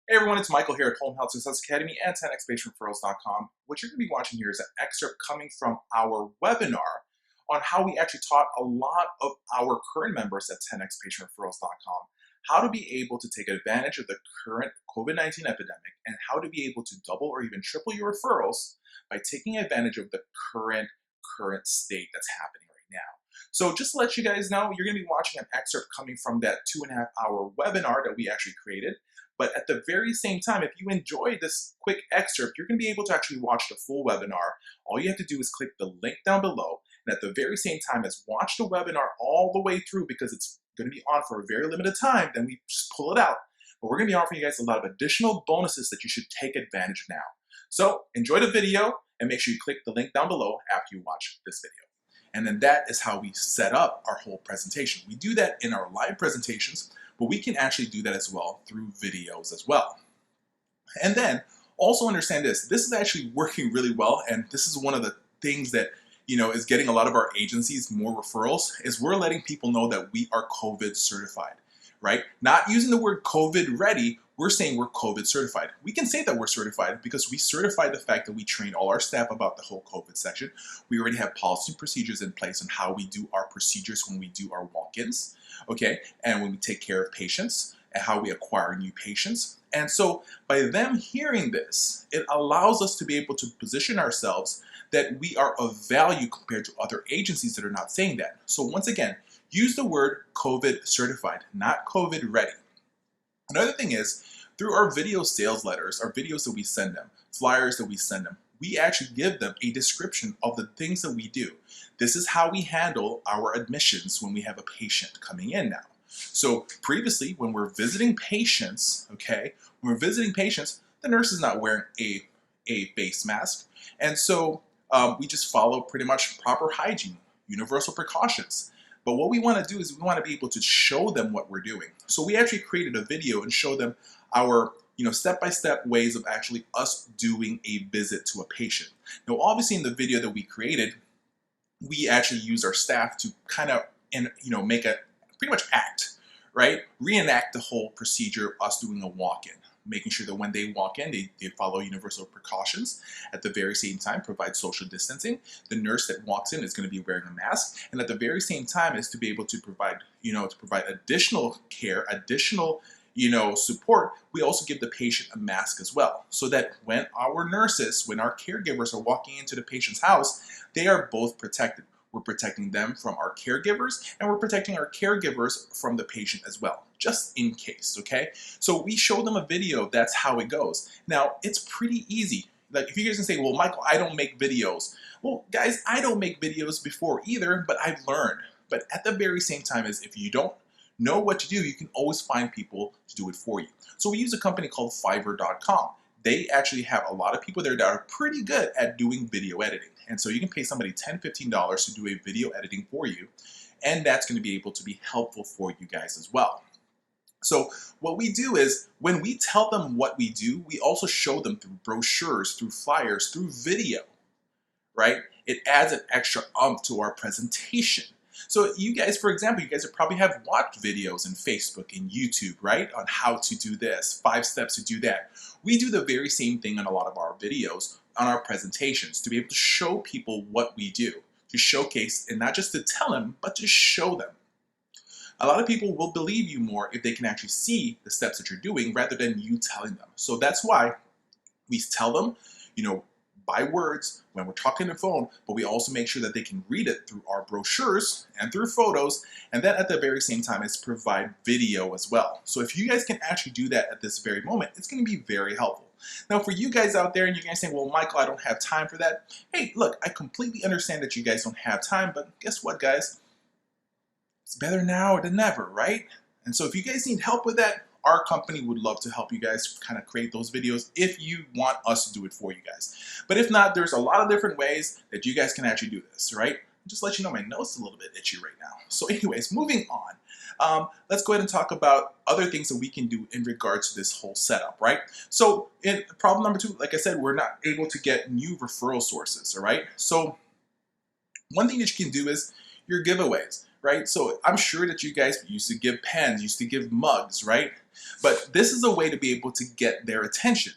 Hey everyone, it's Michael here at Home Health Success Academy and 10xpatientreferrals.com. What you're going to be watching here is an excerpt coming from our webinar on how we actually taught a lot of our current members at 10xpatientreferrals.com how to be able to take advantage of the current COVID-19 epidemic and how to be able to double or even triple your referrals by taking advantage of the current state that's happening right now. So just to let you guys know, you're going to be watching an excerpt coming from that 2.5-hour webinar that we actually created. But at the very same time, if you enjoyed this quick excerpt, you're going to be able to actually watch the full webinar. All you have to do is click the link down below. And at the very same time as watch the webinar all the way through, because it's going to be on for a very limited time, then we just pull it out. But we're going to be offering you guys a lot of additional bonuses that you should take advantage of now. So enjoy the video and make sure you click the link down below after you watch this video. And then that is how we set up our whole presentation. We do that in our live presentations, but we can actually do that as well through videos as well. And then also understand this is actually working really well, and this is one of the things that is getting a lot of our agencies more referrals, is we're letting people know that we are COVID certified, right? Not using the word COVID ready, we're saying we're COVID certified. We can say that we're certified because we certified the fact that we trained all our staff about the whole COVID section. We already have policy and procedures in place on how we do our procedures when we do our walk-ins, okay? And when we take care of patients and how we acquire new patients. And so by them hearing this, it allows us to be able to position ourselves that we are of value compared to other agencies that are not saying that. So once again, use the word COVID certified, not COVID ready. Another thing is, through our video sales letters, our videos that we send them, flyers that we send them, we actually give them a description of the things that we do. This is how we handle our admissions when we have a patient coming in now. So previously, when we're visiting patients, okay, when we're visiting patients, the nurse is not wearing a face mask. And so we just follow pretty much proper hygiene, universal precautions. But what we want to do is we want to be able to show them what we're doing. So we actually created a video and show them our step-by-step ways of actually us doing a visit to a patient. Now, obviously in the video that we created, we actually use our staff to kind of make a pretty much act, right? Reenact the whole procedure of us doing a walk-in, making sure that when they walk in, they follow universal precautions. At the very same time, provide social distancing. The nurse that walks in is going to be wearing a mask, and at the very same time is to be able to provide, additional care, additional, support. We also give the patient a mask as well, so that when our nurses, when our caregivers are walking into the patient's house, they are both protected. We're protecting them from our caregivers, and we're protecting our caregivers from the patient as well, just in case, okay? So we show them a video, that's how it goes. Now, it's pretty easy. Like, if you guys can say, well, Michael, I don't make videos. Well, guys, I don't make videos before either, but I've learned. But at the very same time, is if you don't know what to do, you can always find people to do it for you. So we use a company called Fiverr.com. They actually have a lot of people there that are pretty good at doing video editing. And so you can pay somebody $10, $15 to do a video editing for you. And that's going to be able to be helpful for you guys as well. So what we do is when we tell them what we do, we also show them through brochures, through flyers, through video, right? It adds an extra oomph to our presentation. So you guys, for example, you guys probably have watched videos on Facebook and YouTube, right? On how to do this, 5 steps to do that. We do the very same thing on a lot of our videos, on our presentations, to be able to show people what we do, to showcase, and not just to tell them, but to show them. A lot of people will believe you more if they can actually see the steps that you're doing rather than you telling them. So that's why we tell them, by words when we're talking on the phone, but we also make sure that they can read it through our brochures and through photos, and then at the very same time is provide video as well. So if you guys can actually do that at this very moment, it's going to be very helpful. Now for you guys out there and you guys saying, well, Michael, I don't have time for that. Hey, look, I completely understand that you guys don't have time, but guess what, guys? It's better now than never, right? And so if you guys need help with that, our company would love to help you guys kind of create those videos if you want us to do it for you guys. But if not, there's a lot of different ways that you guys can actually do this, right? Just let you know my nose is a little bit itchy right now. So anyways, moving on. Let's go ahead and talk about other things that we can do in regards to this whole setup, right? So in problem number 2, like I said, we're not able to get new referral sources, all right? So one thing that you can do is your giveaways, right? So I'm sure that you guys used to give pens, used to give mugs, right? But this is a way to be able to get their attention.